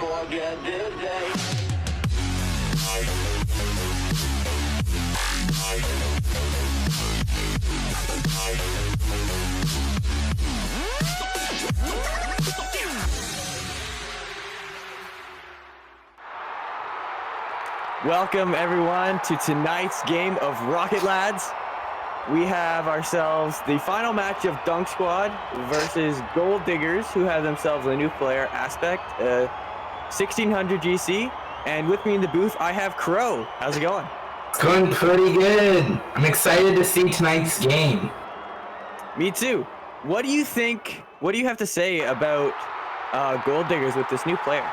forget this day. Welcome everyone to tonight's game of Rocket Lads. We have ourselves the final match of Dunk Squad versus Gold Diggers, who have themselves a new player, Aspect, 1600 GC. And with me in the booth, I have Crow. How's it going? It's going pretty good. I'm excited to see tonight's game. Me too. What do you think? What do you have to say about Gold Diggers with this new player?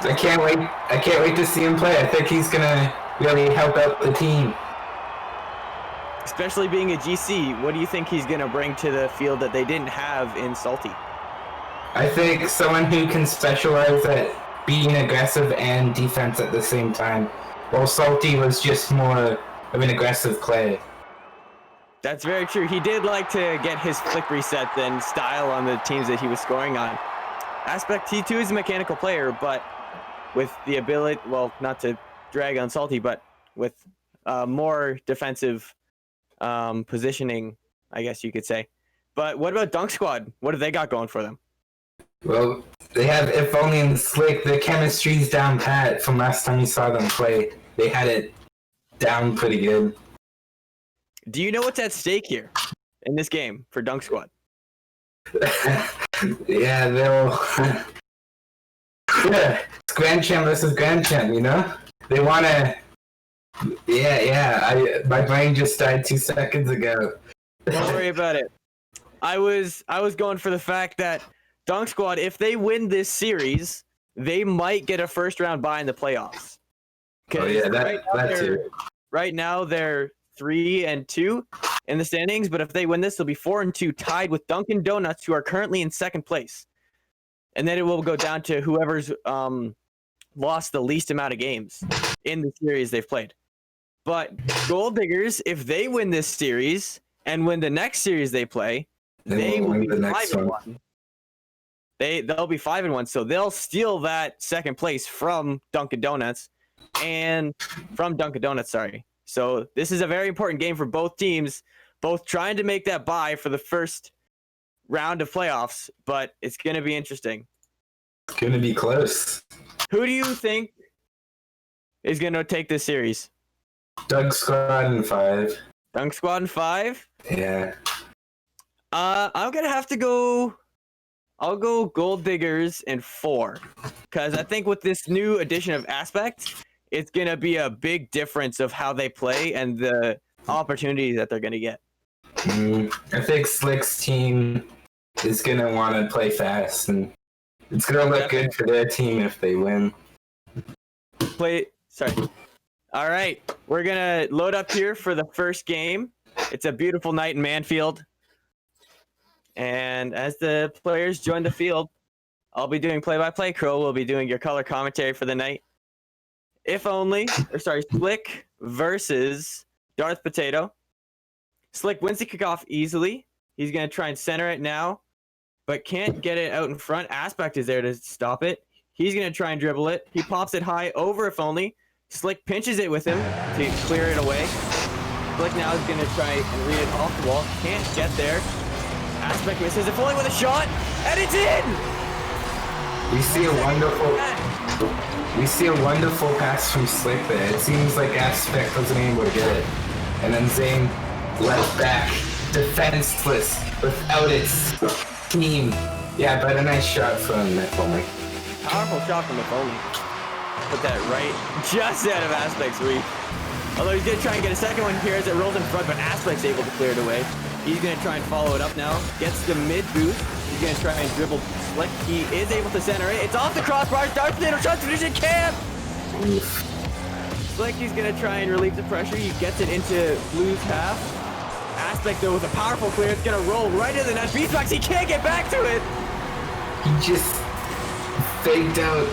I can't wait to see him play. I think he's gonna really help out the team. Especially being a GC, what do you think he's gonna bring to the field that they didn't have in Salty? I think someone who can specialize at being aggressive and defense at the same time. While Salty was just more of an aggressive play. That's very true. He did like to get his flick resets and style on the teams that he was scoring on. Aspect T2 is a mechanical player, but with the ability, well, not to drag on Salty, but with more defensive positioning, I guess you could say. But what about Dunk Squad? What have they got going for them? Well, they have, if only in Slick, the chemistry's down pat from last time you saw them play. They had it down pretty good. Do you know what's at stake here in this game for Dunk Squad? Yeah, they'll... Yeah, it's Grand Champ versus Grand Champ, you know? They want to... Yeah, my brain just died 2 seconds ago. Don't worry about it. I was going for the fact that Dunk Squad, if they win this series, they might get a first round bye in the playoffs. Oh yeah, that too. Right now they're 3-2 in the standings, but if they win this, they'll be 4-2, tied with Dunkin' Donuts, who are currently in second place. And then it will go down to whoever's lost the least amount of games in the series they've played. But Gold Diggers, if they win this series and win the next series they play, they will be 5-1. They'll be 5-1, so they'll steal that second place from Dunkin' Donuts sorry. So this is a very important game for both teams, both trying to make that bye for the first round of playoffs, but it's going to be interesting. It's going to be close. Who do you think is going to take this series? Dunk Squad in 5. Dunk Squad in 5? Yeah. I'm going to have to go... I'll go Gold Diggers in 4, because I think with this new addition of Aspect, it's going to be a big difference of how they play and the opportunities that they're going to get. I think Slick's team is going to want to play fast, and it's going to look good for their team if they win. All right, we're going to load up here for the first game. It's a beautiful night in Manfield. And as the players join the field, I'll be doing play-by-play. Crow will be doing your color commentary for the night. Slick versus Darth Potato. Slick wins the kickoff easily. He's going to try and center it now, but can't get it out in front. Aspect is there to stop it. He's going to try and dribble it. He pops it high over if only. Slick pinches it with him to clear it away. Slick now is going to try and read it off the wall. Can't get there. Aspect misses it fully with a shot, and it's in! We see a wonderful pass from Slick there. It seems like Aspect wasn't able to get it. And then Zane left back, defenseless, without its team. Yeah, but a nice shot from Mifoli. Powerful shot from Mifoli. Put that right just out of Aspect's reach. Although he's going to try and get a second one here as it rolls in front, but Aspect's able to clear it away. He's going to try and follow it up now. Gets the mid-boost. He's going to try and dribble Slick. He is able to center it. It's off the crossbar. Darth Potato shot position. Camp! Slick, he's going to try and relieve the pressure. He gets it into Blue's half. Aspect, though, with a powerful clear. It's going to roll right into the net. Beastbox, he can't get back to it! He just faked out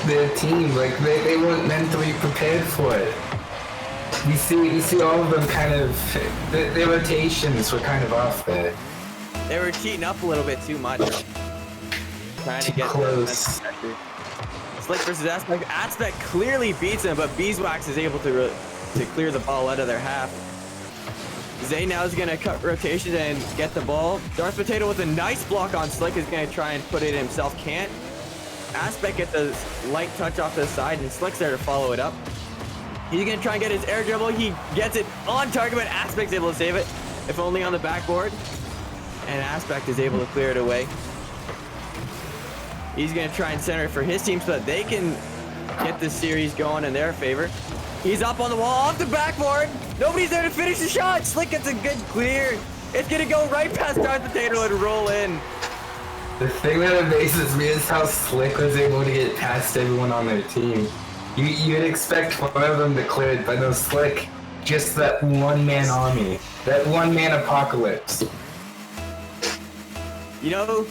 their team. Like, they weren't mentally prepared for it. We see all of them kind of, their rotations were kind of off there. They were cheating up a little bit too much. Trying to get close. Slick versus Aspect. Aspect clearly beats him, but Beeswax is able to clear the ball out of their half. Zane now is going to cut rotation and get the ball. Darth Potato with a nice block on Slick is going to try and put it himself. Can't. Aspect gets a light touch off to the side, and Slick's there to follow it up. He's going to try and get his air dribble. He gets it on target, but Aspect's able to save it, if only on the backboard. And Aspect is able to clear it away. He's going to try and center it for his team so that they can get this series going in their favor. He's up on the wall, off the backboard. Nobody's there to finish the shot. Slick gets a good clear. It's going to go right past Darth Potato and roll in. The thing that amazes me is how Slick was able to get past everyone on their team. You'd expect one of them to clear it, but no, Slick, just that one-man army. That one-man apocalypse. You know,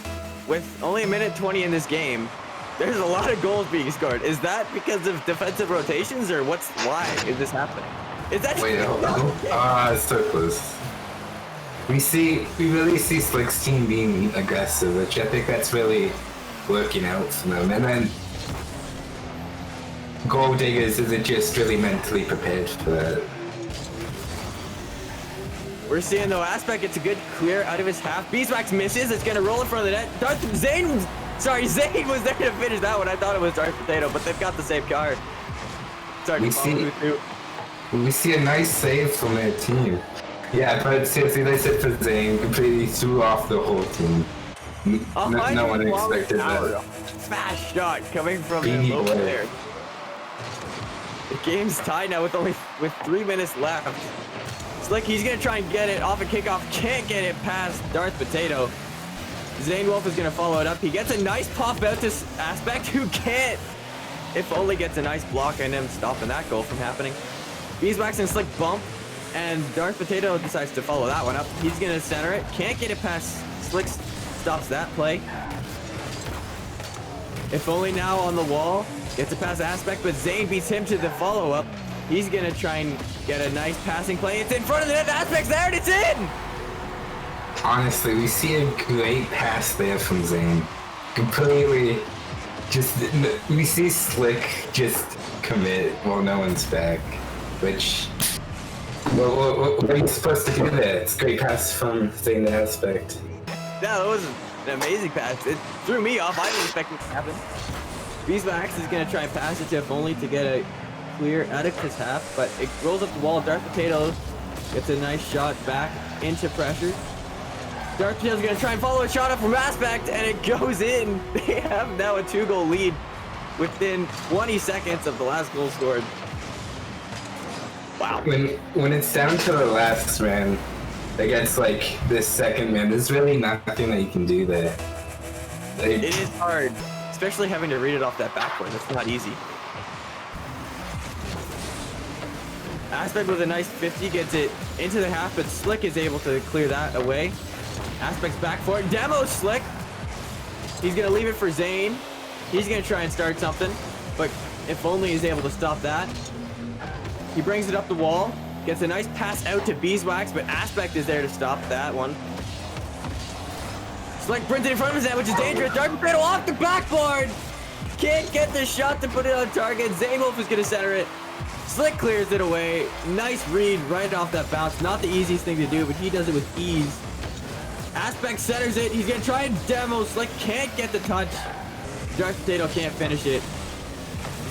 with only a minute 20 in this game, there's a lot of goals being scored. Is that because of defensive rotations, or why is this happening? Is that? Wait, hold on. It's so close. We really see Slick's team being aggressive, which I think that's really working out for them. And then Gold Diggers isn't just really mentally prepared for that. We're seeing though Aspect gets a good clear out of his half. Beeswax misses. It's gonna roll in front of the net. Zane was there to finish that one. I thought it was Darth Potato, but they've got the same card. We see a nice save from their team. Yeah, but seriously, they said for Zane completely threw off the whole team. No one expected that. Fast shot coming from the local player. The game's tied now with 3 minutes left. It's like he's gonna try and get it off a kickoff. Can't get it past Darth Potato. Zane Wolf is gonna follow it up. He gets a nice pop out to Aspect, who can't. If only gets a nice block on him, stopping that goal from happening. Beeswax and Slick bump, and Darth Potato decides to follow that one up. He's gonna center it. Can't get it past Slick. Stops that play. If only now on the wall. Gets it past Aspect, but Zane beats him to the follow-up. He's gonna try and get a nice passing play. It's in front of the net. Aspect's there, and it's in! Honestly, we see a great pass there from Zane. Completely, we see Slick just commit while no one's back. Which, what are you supposed to do there? It's a great pass from Zane to Aspect. No, that was an amazing pass. It threw me off. I didn't expect it to happen. Beeswax is going to try and pass it to if only to get a clear out of his half, but it rolls up the wall. Darth Potato gets a nice shot back into pressure. Darth Potato's going to try and follow a shot up from Aspect, and it goes in. They have now a 2-goal lead within 20 seconds of the last goal scored. Wow. When it's down to the last man against like this second man, there's really nothing that you can do there. It is hard. Especially having to read it off that backboard. That's not easy. Aspect with a nice 50 gets it into the half, but Slick is able to clear that away. Aspect's back for it. Demo Slick. He's going to leave it for Zane. He's going to try and start something, but if only he's able to stop that. He brings it up the wall. Gets a nice pass out to Beeswax, but Aspect is there to stop that one. Slick brings it in front of his head, which is dangerous. Darth Potato off the backboard. Can't get the shot to put it on target. Zane Wolf is going to center it. Slick clears it away. Nice read right off that bounce. Not the easiest thing to do, but he does it with ease. Aspect centers it. He's going to try and demo. Slick can't get the touch. Darth Potato can't finish it.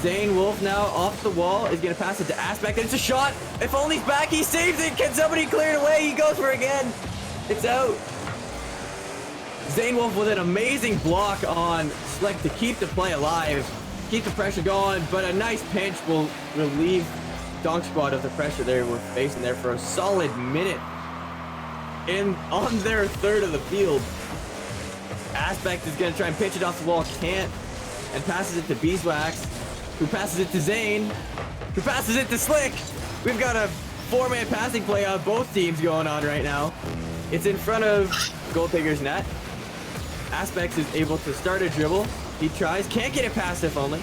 Zane Wolf now off the wall is going to pass it to Aspect. And it's a shot. If only he's back, he saves it. Can somebody clear it away? He goes for it again. It's out. Zane Wolf with an amazing block on Slick to keep the play alive, keep the pressure going, but a nice pinch will relieve Donk Squad of the pressure they were facing there for a solid minute. On their third of the field, Aspect is going to try and pitch it off the wall, can't, and passes it to Beeswax, who passes it to Zane, who passes it to Slick. We've got a 4-man passing play on both teams going on right now. It's in front of Gold Digger's net. Aspect is able to start a dribble. He tries, can't get it past if only.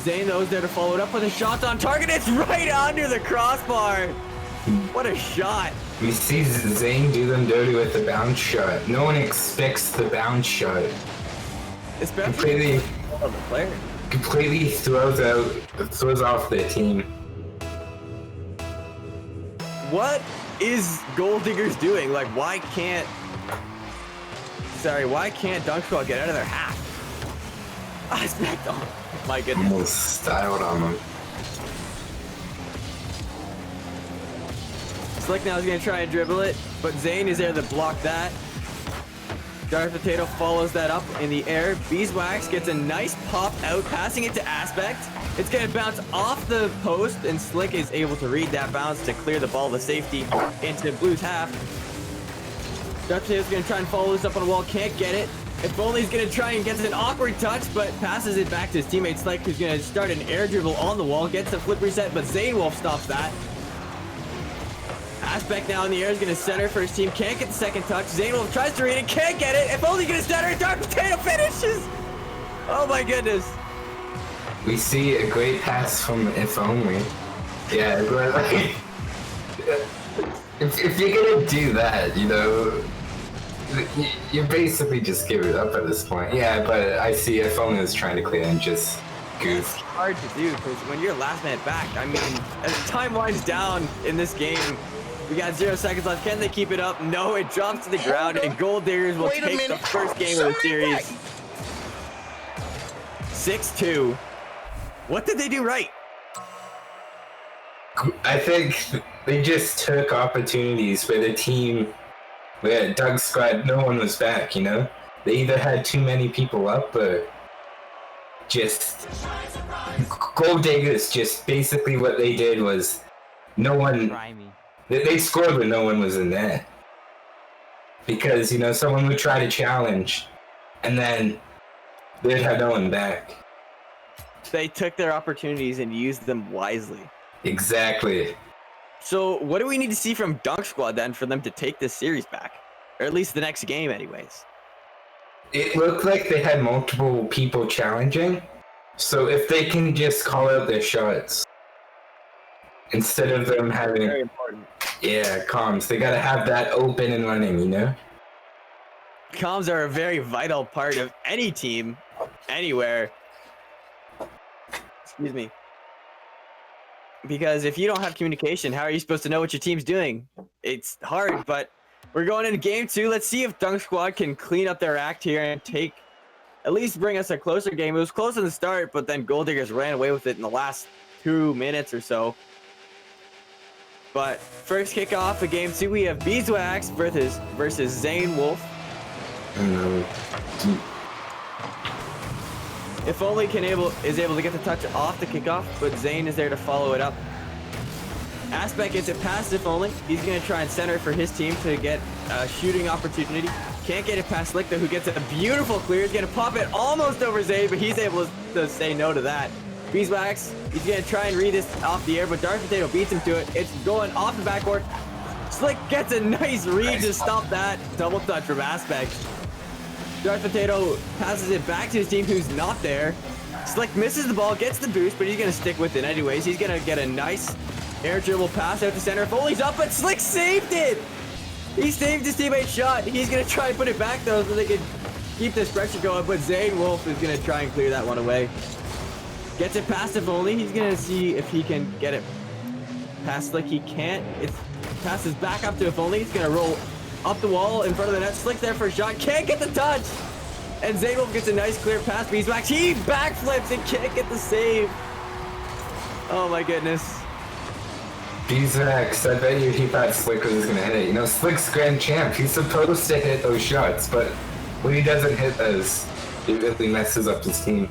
Zane though is there to follow it up with a shot on target. It's right under the crossbar. What a shot. We see Zane do them dirty with the bounce shot. No one expects the bounce shot. Especially of the player. completely throws off their team. What is Gold Diggers doing? Like, why can't Dunk Squad get out of their half? I smacked on. My goodness. Almost styled on them. Slick now is going to try and dribble it, but Zane is there to block that. Dark Potato follows that up in the air. Beeswax gets a nice pop out, passing it to Aspect. It's going to bounce off the post, and Slick is able to read that bounce to clear the ball to safety into Blue's half. Dark Potato's going to try and follow this up on the wall, can't get it. If only he's going to try and gets an awkward touch, but passes it back to his teammate Slick, who's going to start an air dribble on the wall, gets the flip reset, but Zane Wolf stops that. Aspect now in the air is going to center for his team. Can't get the second touch. Zane Wolf tries to read it. Can't get it. If only he can center it. Dark Potato finishes. Oh my goodness. We see a great pass from If Only. Yeah, but like, if you're going to do that, you know, you basically just give it up at this point. Yeah, but I see If Only was trying to clear and just goofed. It's hard to do because when you're last man back, I mean, as time winds down in this game, we got 0 seconds left. Can they keep it up? No, it drops to the ground, and Gold Diggers will take the first game of the series. 6-2. What did they do right? I think they just took opportunities where the team, where Doug's squad, no one was back, you know? They either had too many people up or just... Gold Diggers, just basically what they did was no one... They scored when no one was in there. Because, you know, someone would try to challenge, and then they'd have no one back. They took their opportunities and used them wisely. Exactly. So what do we need to see from Dunk Squad then for them to take this series back? Or at least the next game anyways. It looked like they had multiple people challenging. So if they can just call out their shots, instead of them having... Very important. Yeah, comms. They gotta have that open and running, you know? Comms are a very vital part of any team, anywhere. Excuse me. Because if you don't have communication, how are you supposed to know what your team's doing? It's hard, but we're going into game 2. Let's see if Dunk Squad can clean up their act here and at least bring us a closer game. It was close in the start, but then Gold Diggers ran away with it in the last 2 minutes or so. But first kickoff of game 2, we have Beeswax versus Zane Wolf. If Only is able to get the touch off the kickoff, but Zane is there to follow it up. Aspect gets it past If Only. He's going to try and center for his team to get a shooting opportunity. Can't get it past Slick, though, who gets a beautiful clear. He's going to pop it almost over Zane, but he's able to say no to that. Beeswax, he's going to try and read this off the air, but Dark Potato beats him to it. It's going off the backboard. Slick gets a nice read to stop that double touch from Aspect. Dark Potato passes it back to his team who's not there. Slick misses the ball, gets the boost, but he's going to stick with it anyways. He's going to get a nice air dribble pass out to center. Foley's up, but Slick saved it! He saved his teammate's shot. He's going to try and put it back, though, so they can keep this pressure going, but Zane Wolf is going to try and clear that one away. Gets it past If Only. He's going to see if he can get it past Slick. He can't. It passes back up to If Only. He's going to roll up the wall in front of the net. Slick there for a shot. Can't get the touch. And Zane Wolf gets a nice clear pass. Beeswax. He backflips and can't get the save. Oh my goodness. Beeswax, I bet you he thought Slick was going to hit it. You know, Slick's grand champ. He's supposed to hit those shots, but when he doesn't hit those, it really messes up his team.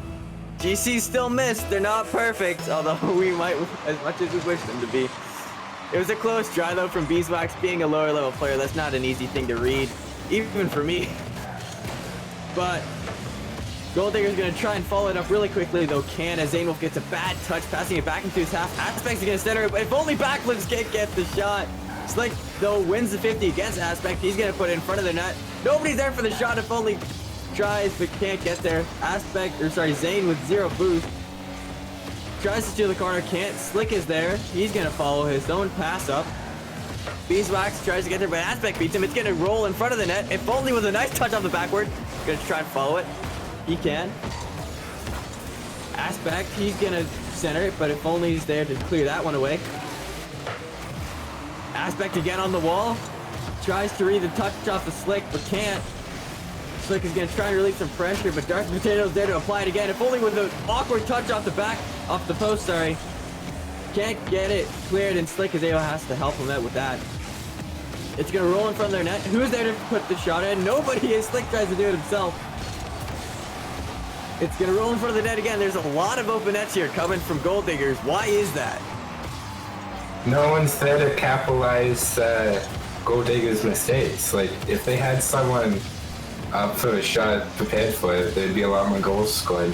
GC still missed. They're not perfect, although we might, as much as we wish them to be. It was a close try, though, from Beeswax. Being a lower level player, that's not an easy thing to read, even for me. But Gold Digger's going to try and follow it up really quickly, though can, as Zane Wolf gets a bad touch, passing it back into his half. Aspect's going to center it, but If Only backflips can't get the shot. Slick, though, wins the 50 against Aspect. He's going to put it in front of the net. Nobody's there for the shot. If Only tries, but can't get there. Zane with 0 boost. Tries to steal the corner, can't. Slick is there. He's going to follow his own pass up. Beeswax tries to get there, but Aspect beats him. It's going to roll in front of the net. If Only with a nice touch off the backward. Going to try and follow it. He can. Aspect, he's gonna center it, but if only he's there to clear that one away. Aspect again on the wall. Tries to read the touch off the Slick, but can't. Slick is gonna try and relieve some pressure, but Darth Potato's there to apply it again. If only with an awkward touch off the post, sorry. Can't get it cleared, and Slick has to help him out with that. It's gonna roll in front of their net. Who's there to put the shot in? Nobody is. Slick tries to do it himself. It's gonna roll in front of the net again. There's a lot of open nets here coming from Gold Diggers. Why is that? No one's there to capitalize Gold Diggers' mistakes. Like, if they had someone up for the shot prepared for it, there'd be a lot more goals scored.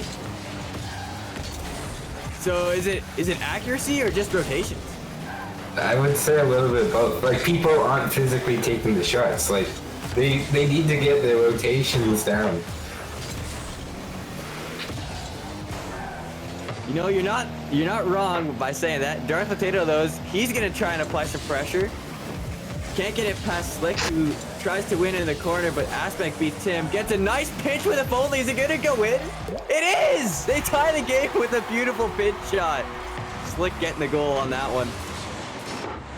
So is it accuracy or just rotations? I would say a little bit of both. Like, people aren't physically taking the shots. Like, they need to get their rotations down. You know, you're not wrong by saying that. Darth Potato, though, he's gonna try and apply some pressure. Can't get it past Slick, who tries to win in the corner, but Aspect beats him. Gets a nice pinch with if only. Is it gonna go in? It is! They tie the game with a beautiful pinch shot. Slick getting the goal on that one.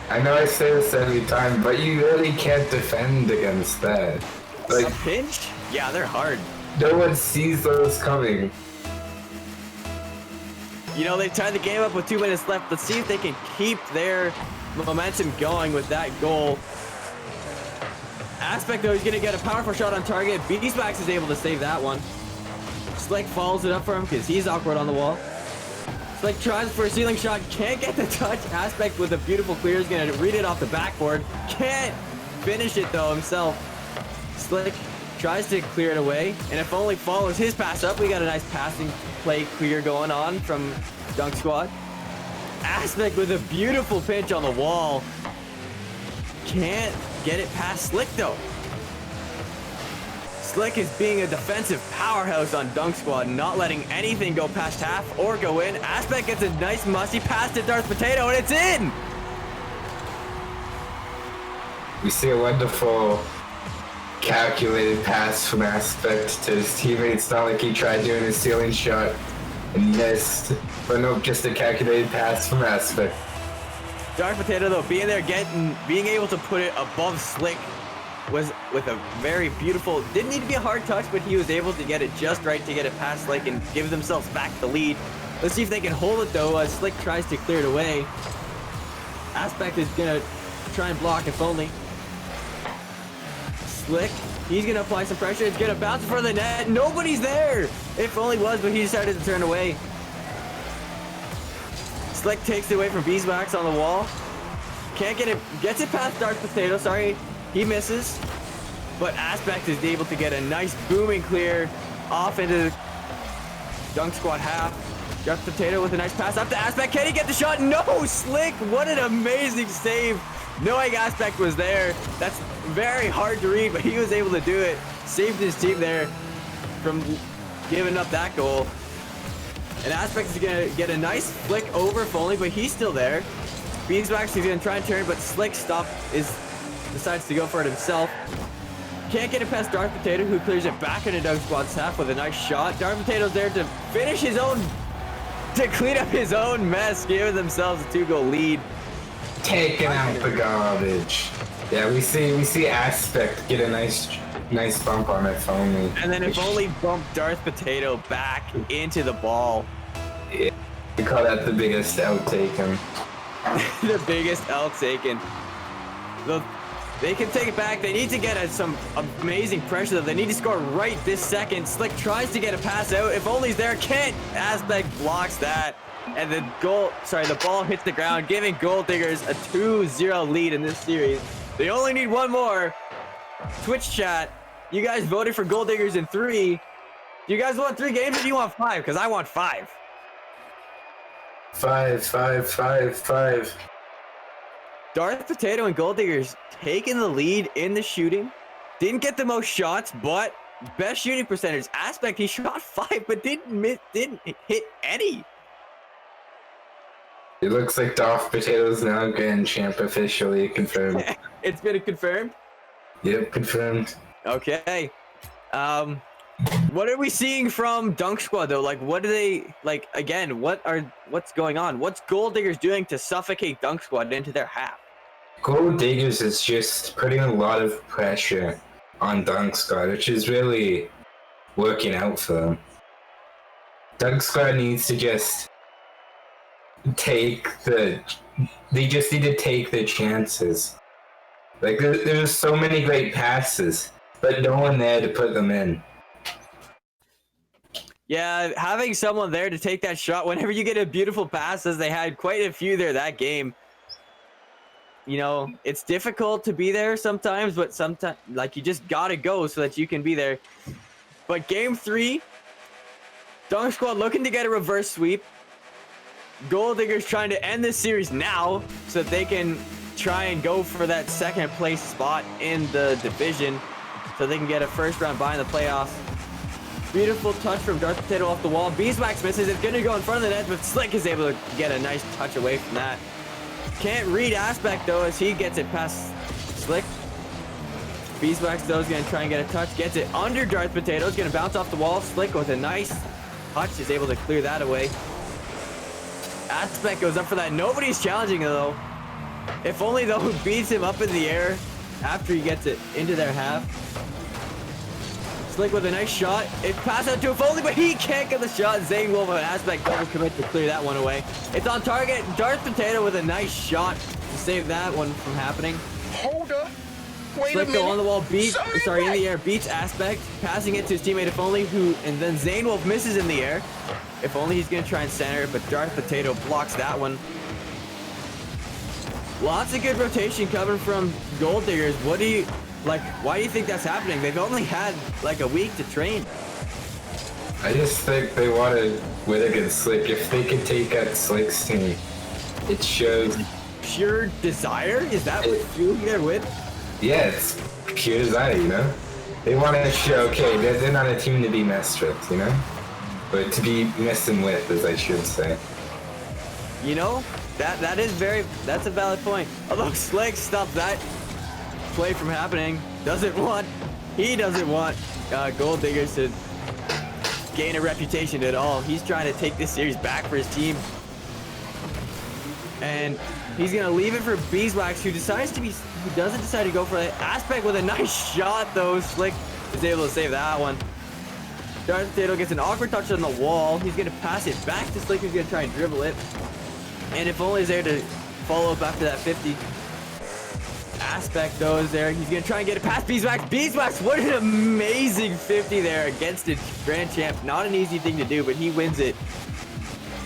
I know I say this every time, but you really can't defend against that. Like, a pinch? Yeah, they're hard. No one sees those coming. You know, they tied the game up with 2 minutes left. Let's see if they can keep their momentum going with that goal. Aspect, though, he's going to get a powerful shot on target. Beeswax is able to save that one. Slick follows it up for him because he's awkward on the wall. Slick tries for a ceiling shot. Can't get the touch. Aspect with a beautiful clear is going to read it off the backboard. Can't finish it, though, himself. Slick tries to clear it away. And if only follows his pass up, we got a nice passing play clear going on from Dunk Squad. Aspect with a beautiful pinch on the wall. Can't get it past Slick, though. Slick is being a defensive powerhouse on Dunk Squad, not letting anything go past half or go in. Aspect gets a nice musty pass to Darth Potato, and it's in! We see a wonderful calculated pass from Aspect to his teammates. Not like he tried doing a ceiling shot and missed, but no, just a calculated pass from Aspect. Darth Potato, though, being there, being able to put it above Slick was with a very beautiful, didn't need to be a hard touch, but he was able to get it just right to get it past Slick and give themselves back the lead. Let's see if they can hold it, though, as Slick tries to clear it away. Aspect is gonna try and block if only. Slick, he's gonna apply some pressure. It's gonna bounce in front of the net. Nobody's there. If only was, but he decided to turn away. Slick takes it away from Beeswax on the wall. Can't get it. Gets it past Darth Potato. Sorry, he misses. But Aspect is able to get a nice booming clear off into the Dunk Squad half. Darth Potato with a nice pass up to Aspect. Can he get the shot? No, Slick. What an amazing save. Knowing Aspect was there. That's very hard to read, but he was able to do it. Saved his team there from giving up that goal. And Aspect is gonna get a nice flick over if only, but he's still there. Beeswax is gonna try and turn, but Slick decides to go for it himself. Can't get it past Darth Potato, who clears it back into Doug Squad's half with a nice shot. Darth Potato's there to finish his own, to clean up his own mess, giving themselves a 2-goal lead. Taking out the garbage. Yeah, we see Aspect get a nice bump on it if only. And then if only bump Darth Potato back into the ball. Yeah, we call that the biggest out taken. The biggest L taken. They can take it back. They need to get some amazing pressure, though. They need to score right this second. Slick tries to get a pass out. If only he's there, can't. Aspect blocks that. And the ball hits the ground, giving Gold Diggers a 2-0 lead in this series. They only need one more. Twitch chat, you guys voted for Gold Diggers in 3. Do you guys want 3 games or do you want 5? Because I want 5. 5. Darth Potato and Gold Diggers taking the lead in the shooting. Didn't get the most shots, but best shooting percentage. Aspect, he shot 5, but didn't hit any. It looks like Darth Potato's now Grand Champ officially confirmed. It's been confirmed? Yep, confirmed. Okay. What are we seeing from Dunk Squad though? Like, what do they like? Again, what's going on? What's Gold Diggers doing to suffocate Dunk Squad into their half? Gold Diggers is just putting a lot of pressure on Dunk Squad, which is really working out for them. Dunk Squad needs to just they just need to take the chances. Like, there's so many great passes, but no one there to put them in. Yeah, having someone there to take that shot whenever you get a beautiful pass, as they had quite a few there that game. You know, it's difficult to be there sometimes, but sometimes, like, you just gotta go so that you can be there. But game 3, Dunk Squad looking to get a reverse sweep. Gold Diggers trying to end this series now so that they can try and go for that second place spot in the division so they can get a first round bye in the playoffs. Beautiful touch from Darth Potato off the wall. Beeswax misses. It's going to go in front of the net, but Slick is able to get a nice touch away from that. Can't read Aspect, though, as he gets it past Slick. Beeswax, though, is going to try and get a touch. Gets it under Darth Potato. Is going to bounce off the wall. Slick with a nice touch is able to clear that away. Aspect goes up for that. Nobody's challenging him, though. If only, though, beats him up in the air after he gets it into their half. Slick with a nice shot. It passed out to him only, but he can't get the shot. Zane Wolf and Aspect double commit to clear that one away. It's on target. Darth Potato with a nice shot to save that one from happening. Hold up. Wait Slick a minute. on the wall, in Sorry, the air, beats Aspect, passing it to his teammate If Only, and then Zane Wolf misses in the air. If Only he's gonna try and center it, but Darth Potato blocks that one. Lots of good rotation coming from Gold Diggers. What do you like? Why do you think that's happening? They've only had like a week to train. I just think they want to win against Slick. If they can take out Slick's team, it shows. Pure desire? Is that what fueling their win? Yeah, it's pure desire, you know? They want to show, okay, they're not a team to be messed with, you know? But to be messing with, as I should say. You know, that's a valid point. Although Slick stopped that play from happening. He doesn't want Gold Diggers to gain a reputation at all. He's trying to take this series back for his team. And he's gonna leave it for Beeswax, who doesn't decide to go for it. Aspect with a nice shot though. Slick is able to save that one. Darth Potato gets an awkward touch on the wall. He's gonna pass it back to Slick, who's gonna try and dribble it. And If Only is there to follow up after that 50. Aspect though is there. He's gonna try and get it past Beeswax. Beeswax, what an amazing 50 there against a grand champ. Not an easy thing to do, but he wins it.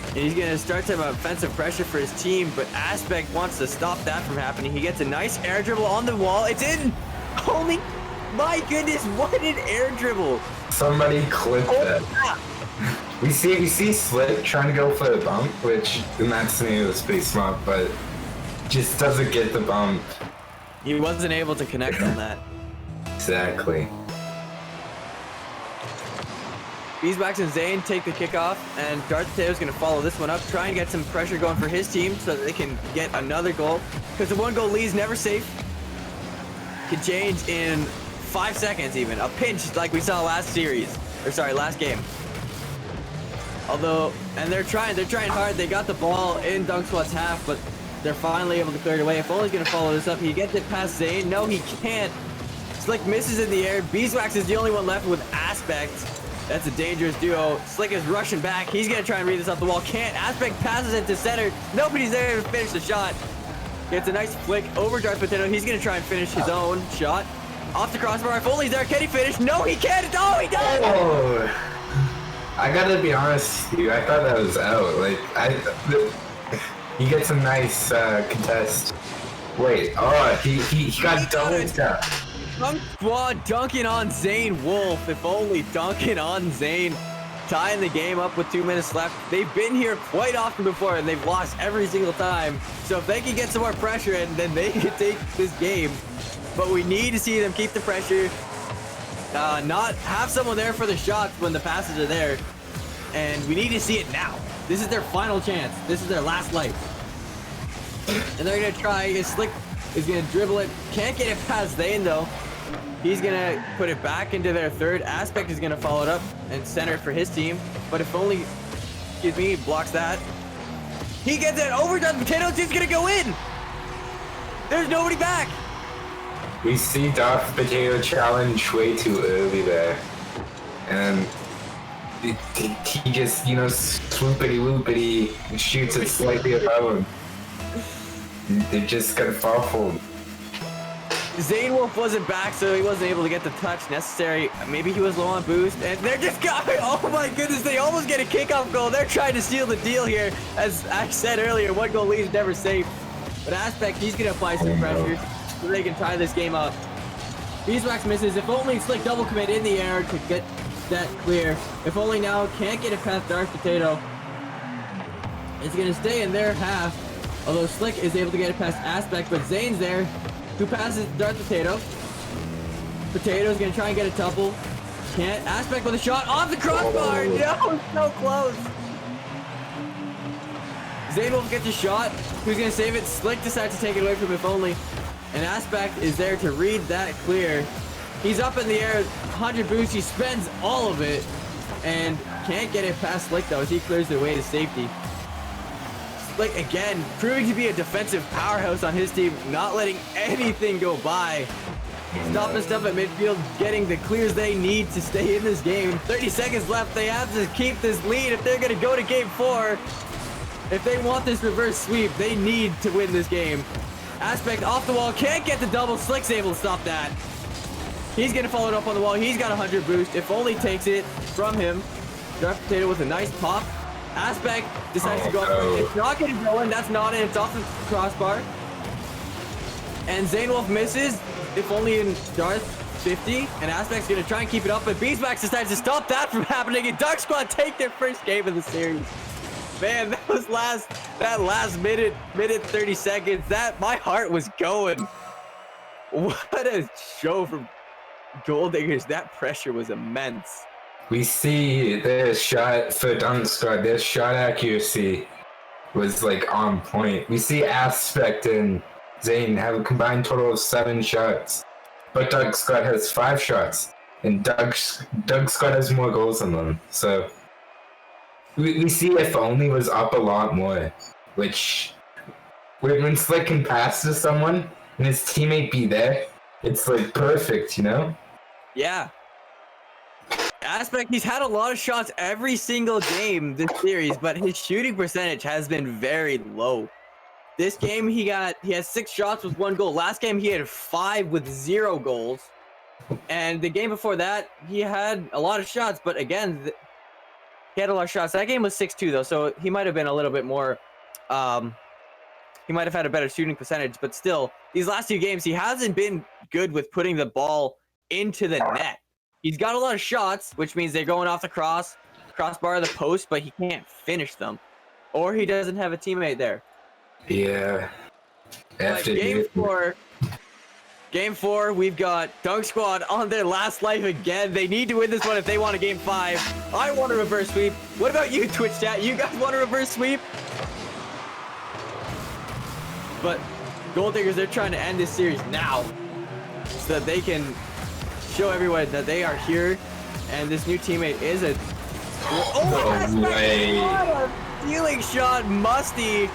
And he's gonna start some offensive pressure for his team, but Aspect wants to stop that from happening. He gets a nice air dribble on the wall. It's in! Holy, my goodness, what an air dribble! Somebody clip that. Yeah. We see Slick trying to go for the bump, which in that scenario is pretty smart, but just doesn't get the bump. He wasn't able to connect on that. Exactly. Beeswax and Zane take the kickoff, and Darth Potato's going to follow this one up, try and get some pressure going for his team so that they can get another goal. Because the one goal lead is never safe. Can change in 5 seconds even. A pinch like we saw last game. Although, and they're trying hard. They got the ball in Dunk Squad's half, but they're finally able to clear it away. If Only's going to follow this up, he gets it past Zane. No, he can't. Slick misses in the air. Beeswax is the only one left with Aspect. That's a dangerous duo. Slick is rushing back. He's going to try and read this off the wall. Can't. Aspect passes it to center. Nobody's there to finish the shot. Gets a nice flick over Darth Potato. He's going to try and finish his own shot. Off the crossbar. If Only's there, can he finish? No, he can't. Oh, he does! Oh, I gotta be honest with you. I thought that was out. Like, he gets a nice contest. Wait. Oh, he got double tap. Dunk Squad dunking on Zane Wolf. If Only dunking on Zane. Tying the game up with 2 minutes left. They've been here quite often before and they've lost every single time. So if they can get some more pressure in, then they can take this game. But we need to see them keep the pressure. Not have someone there for the shots when the passes are there. And we need to see it now. This is their final chance. This is their last life. And they're going to try. Slick is going to dribble it. Can't get it past Zane though. He's gonna put it back into their third. Aspect is gonna follow it up and center it for his team. But if only, excuse me, he blocks that. He gets it over. Potato's just gonna go in. There's nobody back. We see Darth Potato challenge way too early there. And he just, you know, swoopity-whoopity shoots it slightly above him. They're just gonna fall for him. Zane Wolf wasn't back, so he wasn't able to get the touch necessary. Maybe he was low on boost, and they're just going. Oh my goodness, they almost get a kickoff goal. They're trying to seal the deal here. As I said earlier, one goal lead is never safe. But Aspect, he's gonna apply some pressure so they can tie this game up. Beeswax misses. If only Slick double commit in the air to get that clear. If only now can't get it past Dark Potato. It's gonna stay in their half. Although Slick is able to get it past Aspect, but Zane's there, who passes Dark Potato. Potato's gonna try and get a tuple. Can't. Aspect with a shot off the crossbar. No, so close. Zane Wolf gets a shot. Who's gonna save it? Slick decides to take it away from If Only. And Aspect is there to read that clear. He's up in the air, 100 boost. He spends all of it and can't get it past Slick though as he clears the way to safety. Slick again proving to be a defensive powerhouse on his team, not letting anything go by. Stopping stuff at midfield, getting the clears they need to stay in this game. 30 seconds left. They have to keep this lead if they're going to go to game 4. If they want this reverse sweep, they need to win this game. Aspect off the wall, can't get the double. Slick's able to stop that. He's going to follow it up on the wall. He's got 100 boost. If Only takes it from him. Dark Potato with a nice pop. Aspect decides to go up. It's not going to go in. That's not in. It's off the crossbar. And Zane Wolf misses. If Only in Darth 50. And Aspect's going to try and keep it up. But Beeswax decides to stop that from happening. And Dark Squad take their first game of the series. Man, that last minute 30 seconds, my heart was going. What a show from Gold Diggers. That pressure was immense. We see their shot for Dunk Squad, their shot accuracy was like on point. We see Aspect and Zane have a combined total of 7 shots, but Dunk Squad has 5 shots, and Doug Squad has more goals than them. So we see If Only was up a lot more, which when Slick can pass to someone and his teammate be there, it's like perfect, you know? Yeah. Aspect, he's had a lot of shots every single game this series, but his shooting percentage has been very low. This game he has 6 shots with 1 goal. Last game he had 5 with 0 goals. And the game before that, he had a lot of shots, but again, he had a lot of shots. That game was 6-2 though, so he might have been a little bit more he might have had a better shooting percentage, but still, these last 2 games he hasn't been good with putting the ball into the net. He's got a lot of shots, which means they're going off the crossbar of the post, but he can't finish them. Or he doesn't have a teammate there. Yeah. Game 4, we've got Dunk Squad on their last life again. They need to win this one if they want a game 5. I want a reverse sweep. What about you, Twitch chat? You guys want a reverse sweep? But Gold Diggers, they're trying to end this series now so that they can show everyone that they are here, and this new teammate is a No way. What a stealing shot, Musty,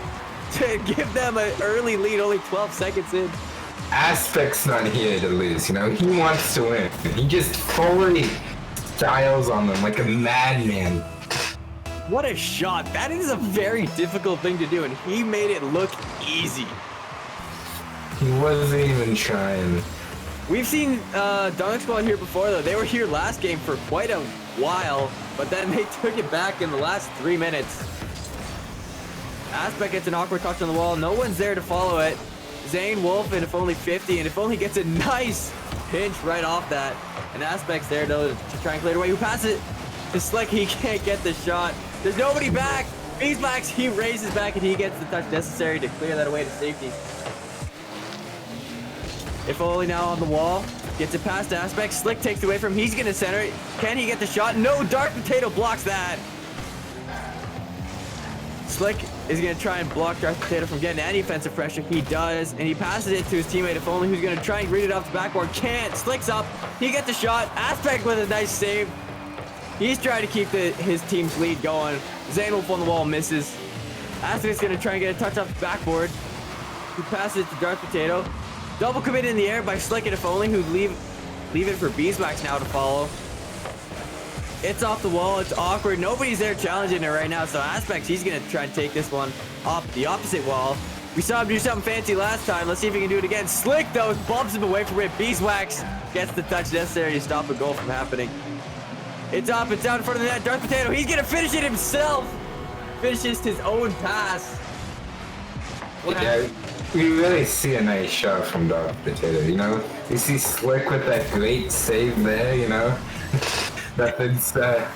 to give them an early lead, only 12 seconds in. Aspect's not here to lose, you know? He wants to win. He just fully styles on them like a madman. What a shot. That is a very difficult thing to do, and he made it look easy. He wasn't even trying. We've seen Dunk Squad here before, though. They were here last game for quite a while, but then they took it back in the last 3 minutes. Aspect gets an awkward touch on the wall. No one's there to follow it. Zane Wolf and If Only 50, and If Only gets a nice pinch right off that. And Aspect's there, though, to try and clear it away. Who passes it? It's like he can't get the shot. There's nobody back. Beeswax, he raises back, and he gets the touch necessary to clear that away to safety. If Only now on the wall, gets it past Aspect. Slick takes it away from him. He's going to center it. Can he get the shot? No, Dark Potato blocks that. Slick is going to try and block Darth Potato from getting any offensive pressure. He does, and he passes it to his teammate, If Only, who's going to try and read it off the backboard. Can't. Slick's up. He gets the shot. Aspect with a nice save. He's trying to keep his team's lead going. Zane Wolf on the wall misses. Aspect's going to try and get a touch off the backboard. He passes it to Darth Potato. Double commit in the air by Slick and If Only, who leave it for Beeswax now to follow. It's off the wall. It's awkward. Nobody's there challenging it right now. So Aspects, he's going to try and take this one off the opposite wall. We saw him do something fancy last time. Let's see if he can do it again. Slick, though, bumps him away from it. Beeswax gets the touch necessary to stop a goal from happening. It's up. It's out in front of the net. Darth Potato, he's going to finish it himself. Finishes his own pass. Yeah, we really see a nice shot from Darth Potato, you know? You see Slick with that great save there, you know? Nothing's, yeah,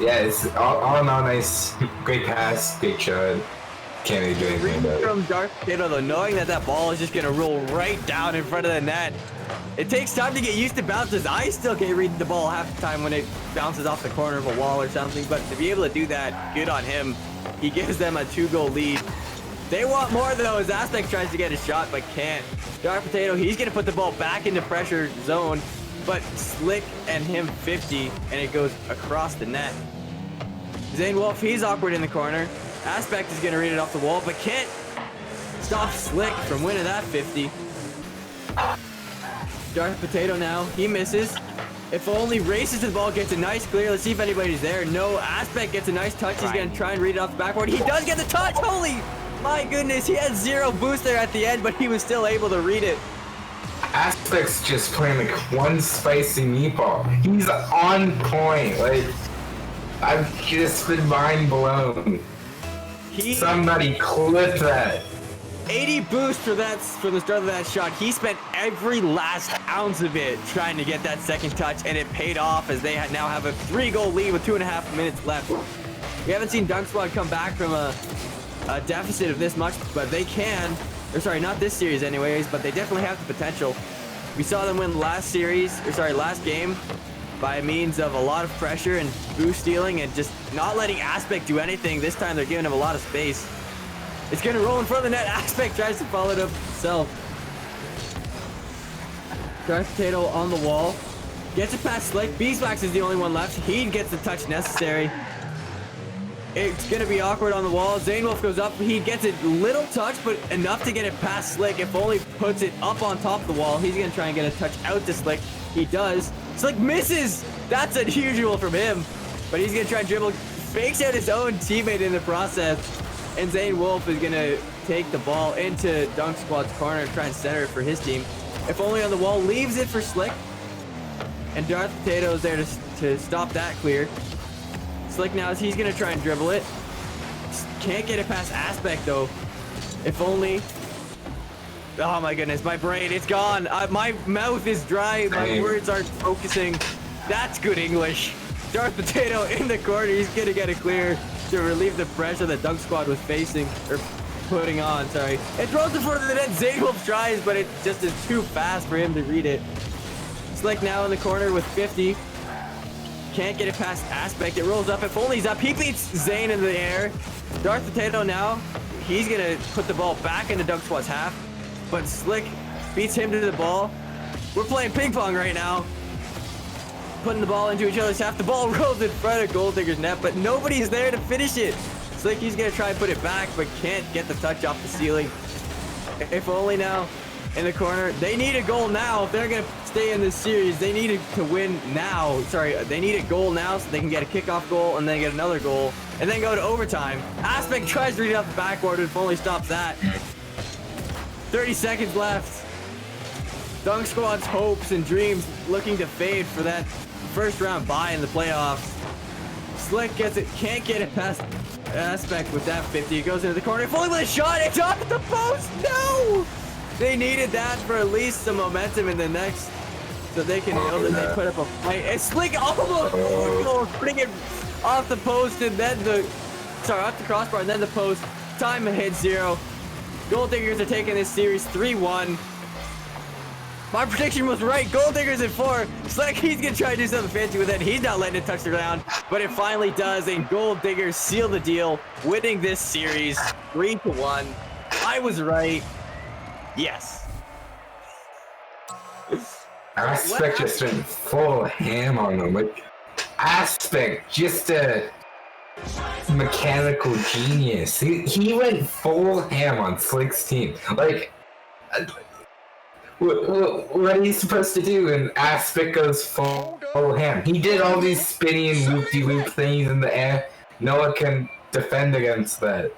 it's all in all nice. Great pass, great shot. Can't really do anything about it. From Darth Potato, though, knowing that ball is just going to roll right down in front of the net. It takes time to get used to bounces. I still can't read the ball half the time when it bounces off the corner of a wall or something, but to be able to do that, good on him. He gives them a 2-goal lead. They want more, though, as Aspect tries to get a shot, but can't. Darth Potato, he's going to put the ball back into pressure zone, but Slick and him 50, and it goes across the net. Zane Wolf, he's awkward in the corner. Aspect is going to read it off the wall, but can't stop Slick from winning that 50. Darth Potato now, he misses. If Only races to the ball, gets a nice clear. Let's see if anybody's there. No, Aspect gets a nice touch. He's going to try and read it off the backboard. He does get the touch. Holy, my goodness. He had 0 boost there at the end, but he was still able to read it. Aspect's just playing like one spicy meatball. He's on point. Like, I've just been mind blown. Somebody clip that. 80 boost for the start of that shot. He spent every last ounce of it trying to get that second touch, and it paid off as they now have a 3-goal lead with 2.5 minutes left. We haven't seen Dunk Squad come back from a deficit of this much, but they can. Or sorry, not this series anyways, but they definitely have the potential. We saw them win last game by means of a lot of pressure and boost stealing and just not letting Aspect do anything. This time they're giving him a lot of space. It's going to roll in front of the net. Aspect tries to follow it up himself. Darth Potato on the wall. Gets it past Slick. Beeswax is the only one left. He gets the touch necessary. It's going to be awkward on the wall. Zane Wolf goes up. He gets a little touch, but enough to get it past Slick. If Only puts it up on top of the wall, he's going to try and get a touch out to Slick. He does. Slick misses. That's unusual from him. But he's going to try and dribble. Fakes out his own teammate in the process. And Zane Wolf is going to take the ball into Dunk Squad's corner and try and center it for his team. If Only on the wall, leaves it for Slick. And Darth Potato is there to stop that clear. Slick now, he's going to try and dribble it. Can't get it past Aspect, though. If Only... Oh my goodness, my brain, it's gone. My mouth is dry. My words aren't focusing. That's good English. Darth Potato in the corner. He's going to get it clear to relieve the pressure that Dunk Squad was facing, or putting on, sorry. It throws in front of the net. Zane Wolf tries, but it just is too fast for him to read it. Slick now in the corner with 50. Can't get it past Aspect. It rolls up. If Only's up, he beats Zane in the air. Darth Potato now, he's going to put the ball back into Dunk Squad's half. But Slick beats him to the ball. We're playing ping pong right now. Putting the ball into each other's half. The ball rolls in front of Gold Digger's net, but nobody's there to finish it. Slick, he's going to try and put it back, but can't get the touch off the ceiling. If Only now in the corner. They need a goal now. If they're going to stay in this series, they need to win now. Sorry, they need a goal now so they can get a kickoff goal and then get another goal and then go to overtime. Aspect tries to read it off the backboard, if Only stops that. 30 seconds left. Dunk Squad's hopes and dreams looking to fade for that first round bye in the playoffs. Slick gets it, can't get it past Aspect with that 50. It goes into the corner. If Only with a shot, it's off at the post. No! They needed that for at least some momentum in the next, so they can know that they put up a fight. And Slick almost putting it off the post and then off the crossbar and then the post. Time hit 0. Gold Diggers are taking this series 3-1. My prediction was right. Gold Diggers in 4. Slack, he's going to try to do something fancy with it. He's not letting it touch the ground, but it finally does. And Gold Diggers seal the deal, winning this series 3-1. I was right. Yes. Aspect just went full ham on them. Like, Aspect, just a mechanical genius. He went full ham on Slick's team. Like, what are you supposed to do when Aspect goes full ham? He did all these spinning loop-de-loop things in the air. No one can defend against that.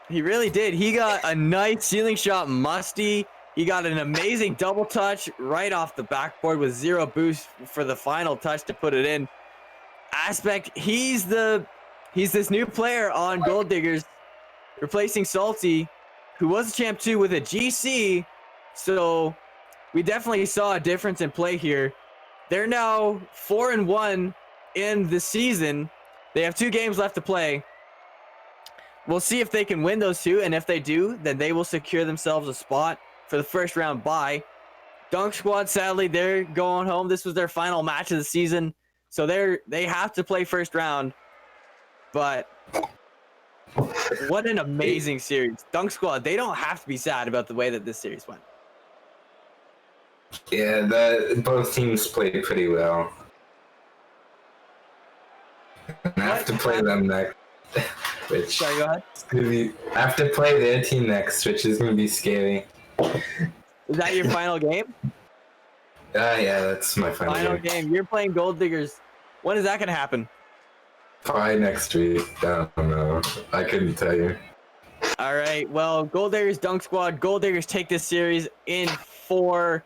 He really did. He got a nice ceiling shot, musty. He got an amazing double touch right off the backboard with 0 boost for the final touch to put it in. Aspect, he's this new player on Gold Diggers, replacing Salty, who was a champ 2 with a GC. So we definitely saw a difference in play here. They're now 4-1 in the season. They have 2 games left to play. We'll see if they can win those 2, and if they do, then they will secure themselves a spot for the first round bye. Dunk Squad, sadly, they're going home. This was their final match of the season, so they have to play first round. But what an amazing series. Dunk Squad, they don't have to be sad about the way that this series went. Yeah, both teams played pretty well. I have to play them next. Which Sorry, go ahead. I have to play their team next, which is going to be scary. Is that your final game? Yeah, that's my final game. You're playing Gold Diggers. When is that going to happen? Probably next week. I don't know. I couldn't tell you. All right. Well, Gold Diggers, Dunk Squad. Gold Diggers take this series in 4.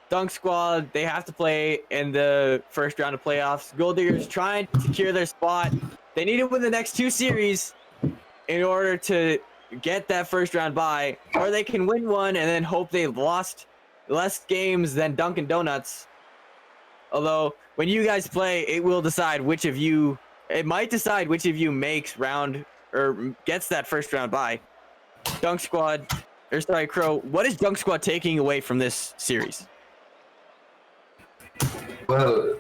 Dunk Squad, they have to play in the first round of playoffs. Gold Diggers trying to secure their spot. They need to win the next 2 series in order to get that first round bye, or they can win one and then hope they've lost less games than Dunkin' Donuts. Although, when you guys play, it will decide which of you, it might decide which of you makes round or gets that first round bye. Dunk Squad, or sorry, Crow, what is Dunk Squad taking away from this series? Well,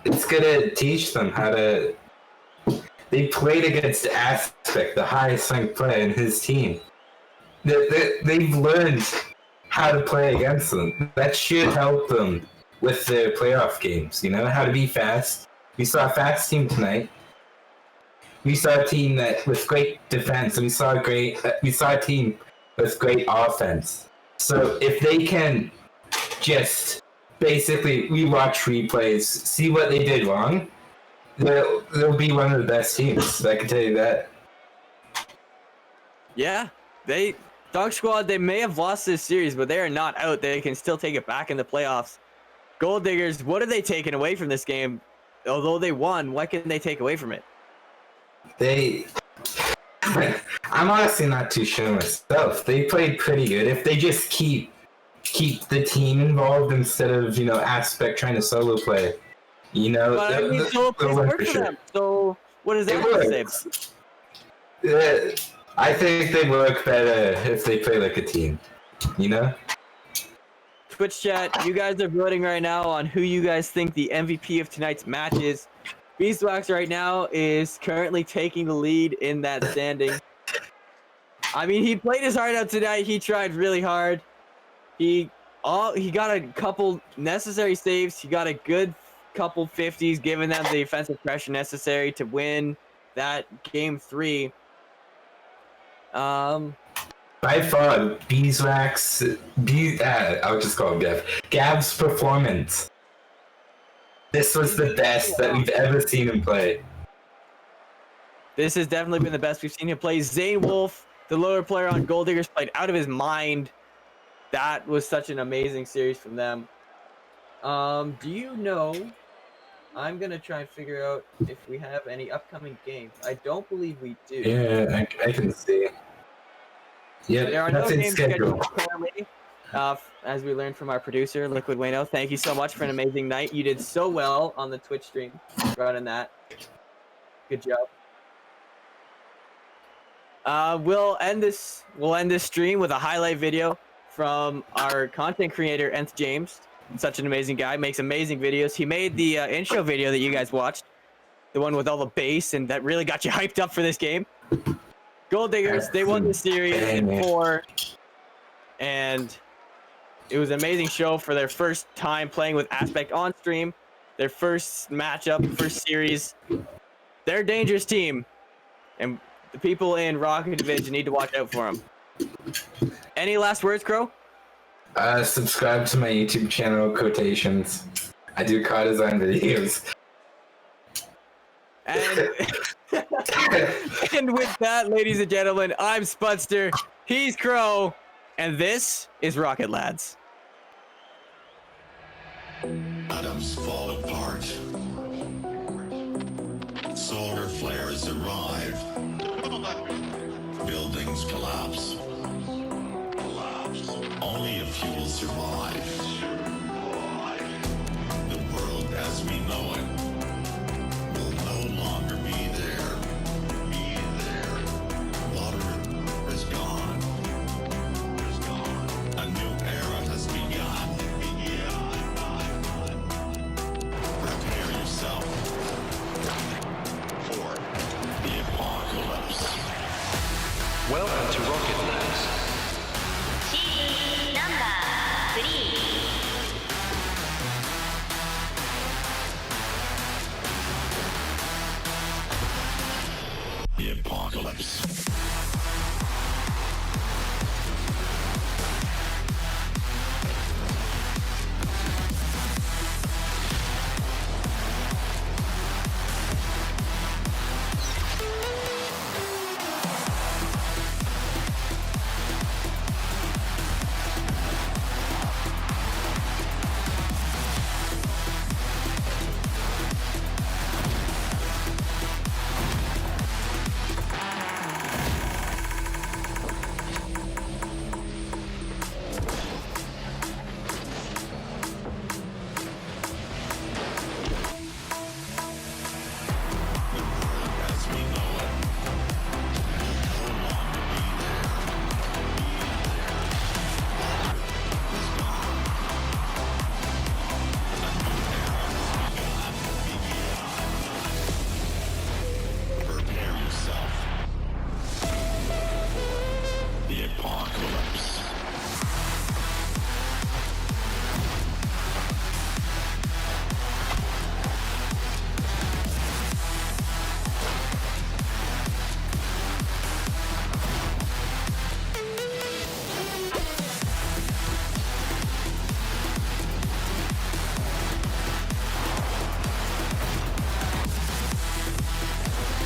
it's gonna teach them how to. They played against Aspect, the highest ranked player in his team. They've learned how to play against them. That should help them with their playoff games. You know how to be fast. We saw a fast team tonight. We saw a team that with great defense, and we saw a team with great offense. So if they can just basically rewatch replays, see what they did wrong, they'll be one of the best teams. I can tell you that. Yeah, Dog Squad, they may have lost this series, but they are not out. They can still take it back in the playoffs. Gold Diggers, what are they taking away from this game? Although they won, what can they take away from it? I'm honestly not too sure myself. They played pretty good. If they just keep the team involved instead of, Aspect trying to solo play, But I mean, solo plays work for them. So what does that have to say? Yeah, I think they work better if they play like a team. Twitch chat, you guys are voting right now on who you guys think the MVP of tonight's match is. Beeswax right now is currently taking the lead in that standing. I mean, he played his heart out tonight. He tried really hard. He got a couple necessary saves. He got a good couple 50s, giving them the defensive pressure necessary to win that game 3. By far, Beeswax, I'll just call him Gav. Gav's performance. This was the best that we've ever seen him play. This has definitely been the best we've seen him play. Zane Wolf, the lower player on Gold Diggers, played out of his mind. That was such an amazing series from them. Do you know? I'm going to try and figure out if we have any upcoming games. I don't believe we do. Yeah, I can see. Yeah, there are no games scheduled currently. As we learned from our producer, Liquid Wayno, thank you so much for an amazing night. You did so well on the Twitch stream running that. Good job. We'll end this stream with a highlight video from our content creator, Nth James. Such an amazing guy, makes amazing videos. He made the intro video that you guys watched, the one with all the bass, and that really got you hyped up for this game. Gold Diggers, they won the series in 4, and it was an amazing show for their first time playing with Aspect on stream, their first matchup, first series. They're a dangerous team, and the people in Rocket Division need to watch out for them. Any last words, Crow? Subscribe to my YouTube channel, Quotations. I do car design videos. And, and with that, ladies and gentlemen, I'm Spudster, he's Crow, and this is Rocket Lads. Atoms fall apart. Solar flares arrive. Buildings collapse. Only a few will survive. The world as we know it will no longer be there. Water is gone. A new era has begun. Prepare yourself for the apocalypse. Welcome to Rocket Lads. Season number 3. The apocalypse.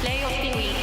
Play of the week.